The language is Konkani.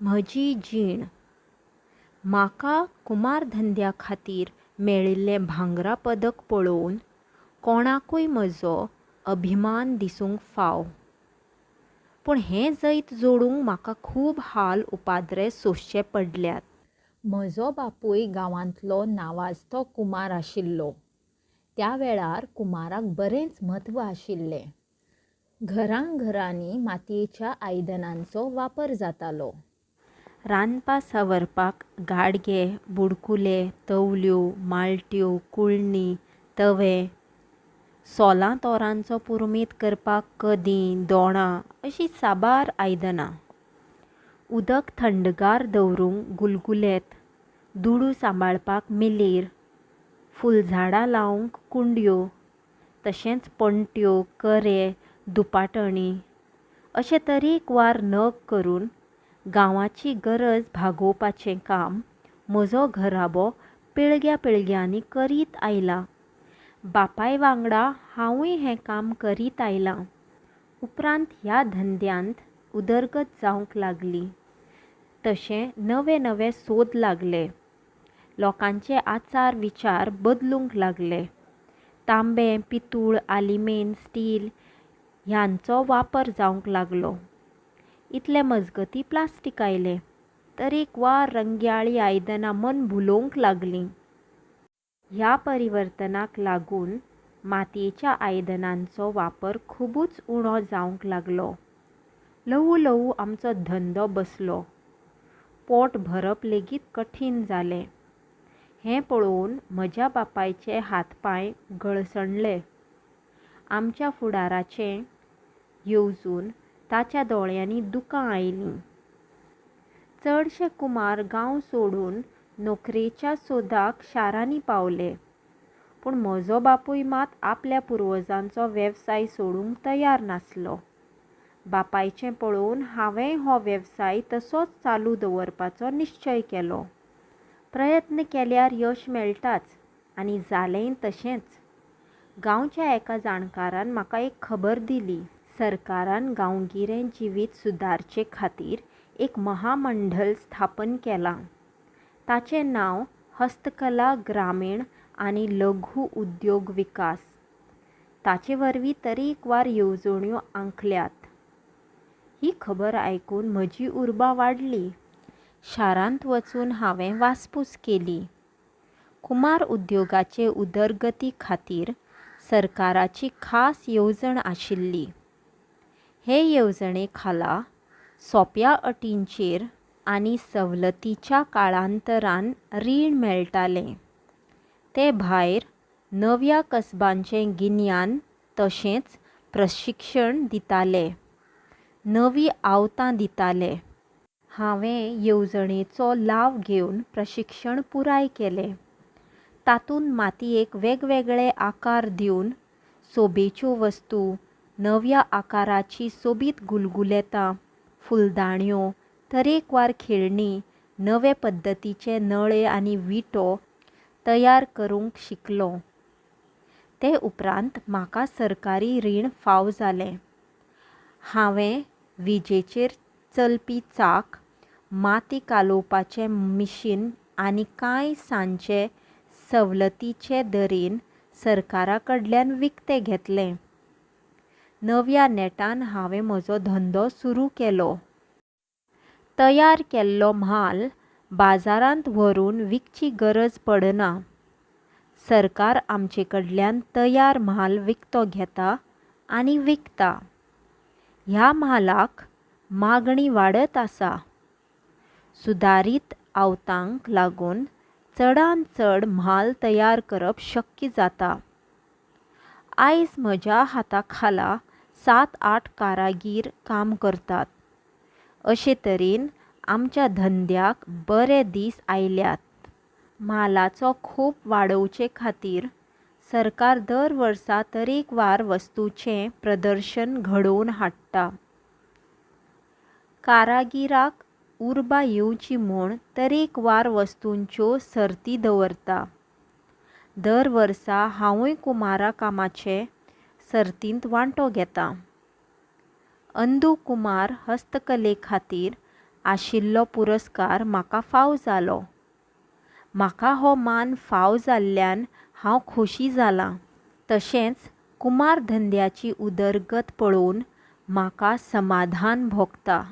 म्हजी जीण. म्हाका कुमार धंद्या खातीर मेळिल्लें भांगरा पदक पळोवन कोणाकूय म्हजो अभिमान दिसूंक फाव. पूण हें जैत जोडूंक म्हाका खूब हाल उपाद्रे सोंसचे पडल्यात. म्हजो बापूय गांवांतलो नांवाजतो कुमार आशिल्लो. त्या वेळार कुमाराक बरेंच म्हत्व आशिल्लें. घरांनी मातयेच्या आयदनांचो वापर जातालो. रांदपा सावरपाक गाडगे, बुडकुले, तवल्यो, मालट्यो, कुळणी, तवे, सोलां तोरांचो पुरुमेत करपाक कदीं, दोणां अशीं साबार आयदनां. उदक थंडगार दवरूंक गुलगुलेत, दुडू सांबाळपाक मिलीर, फुलझाडां लावंक कुंड्यो, तशेंच पणट्यो, करे, दुपाटणी अशे तरेकवार नग करून गांवाची गरज भागोवपाचें काम म्हजो घराबो पिळग्या पिळग्यांनी करीत आयला. बापाय वांगडा हांवूय हें काम करीत आयलां. उपरांत ह्या धंद्यांत उदरगत जावंक लागली. तशें नवे नवे सोद लागले. लोकांचे आचार विचार बदलूंक लागले. तांबे, पितूळ, आलिमेन, स्टील ह्यांचो वापर जावंक लागलो. इतले मजगतीं प्लास्टीक आयलें. तरेकवार रंग्याळीं आयदनां मन भुलोवंक लागलीं. ह्या परिवर्तनाक लागून मातयेच्या आयदनांचो वापर खुबूच उणो जावंक लागलो. ल्हवू ल्हवू आमचो धंदो बसलो. पोट भरप लेगीत कठीण जालें. हें पळोवन म्हज्या बापायचे हातपांय गळसणले. आमच्या फुडाराचें येवजून ताच्या दोळ्यांनी दुकां आयलीं. चडशे कुमार गांव सोडून नोकरेच्या सोदाक शारांनी पावले. पूण म्हजो बापूय मात आपल्या पुर्वजांचो वेवसाय सोडूंक तयार नासलो. बापायचें पळोवन हांवेंय हो वेवसाय तसोच चालू दवरपाचो निश्चय केलो. प्रयत्न केल्यार यश मेळटाच आनी जालेंय तशेंच. गांवच्या एका जाणकारान म्हाका एक खबर दिली. सरकारान गांवगिरें जिवीत सुदारचे खातीर एक महामंडळ स्थापन केलां. ताचें नांव हस्तकला ग्रामीण आनी लघु उद्योग विकास. ताचे वरवीं तरेकवार येवजण्यो आंखल्यात. ही खबर आयकून म्हजी उर्बा वाडली. शारांत वचून हांवें वासपूस केली. कुमार उद्योगाचे उदरगती खातीर सरकाराची खास येवजण आशिल्ली. हे येवजणे खाला सोंप्या अटींचेर आनी सवलतीच्या काळांतरान रीण मेळटालें. ते भायर नव्या कसबांचें गिन्यान तशेंच प्रशिक्षण दिताले. नवीं आवतां दिताले. हांवें येवजणेचो लाव घेवन प्रशिक्षण पुराय केलें. तातूंत मातयेक वेगवेगळे आकार दिवन सोबेच्यो वस्तू, नव्या आकाराचीं सोबीत गुलगुलेतां, फुलदाणयो, तरेकवार खेळणीं, नवे पद्दतीचे नळे आनी विटो तयार करूंक शिकलो. ते उपरांत म्हाका सरकारी रीण फाव जालें. हांवें विजेचेर चलपी चाक, माती कालोवपाचें मिशीन आनी कांय सांचे सवलतीचे दरेन सरकारा कडल्यान विकते घेतले. नव्या नेटान हांवें म्हजो धंदो सुरू केलो. तयार केल्लो म्हाल बाजारांत व्हरून विकची गरज पडना. सरकार आमचे कडल्यान तयार म्हाल विकतो घेता आनी विकता. ह्या म्हालाक मागणी वाडत आसा. सुदारीत आवतांक लागून चडांत चड म्हाल तयार करप शक्य जाता. आयज म्हज्या हाता खाला 7-8 कारागीर काम करतात. अशे तरेन आमच्या धंद्याक बरे दीस आयल्यात. म्हालाचो खोप वाडोवचे खातीर सरकार दर वर्सा तरेकवार वस्तूंचें प्रदर्शन घडोवन हाडटा. कारागिराक उर्बा येवची म्हूण तरेकवार वस्तूंच्यो सर्ती दवरता. दर वर्सा हांवूय कुमारा कामाचे सर्तींत वांटो घेतां. अंदू कुमार हस्तकले खातीर आशिल्लो पुरस्कार म्हाका फावो जालो. म्हाका हो मान फावो जाल्ल्यान हांव खोशी जालां. तशेंच कुमार धंद्याची उदरगत पळोवन म्हाका समाधान भोगता.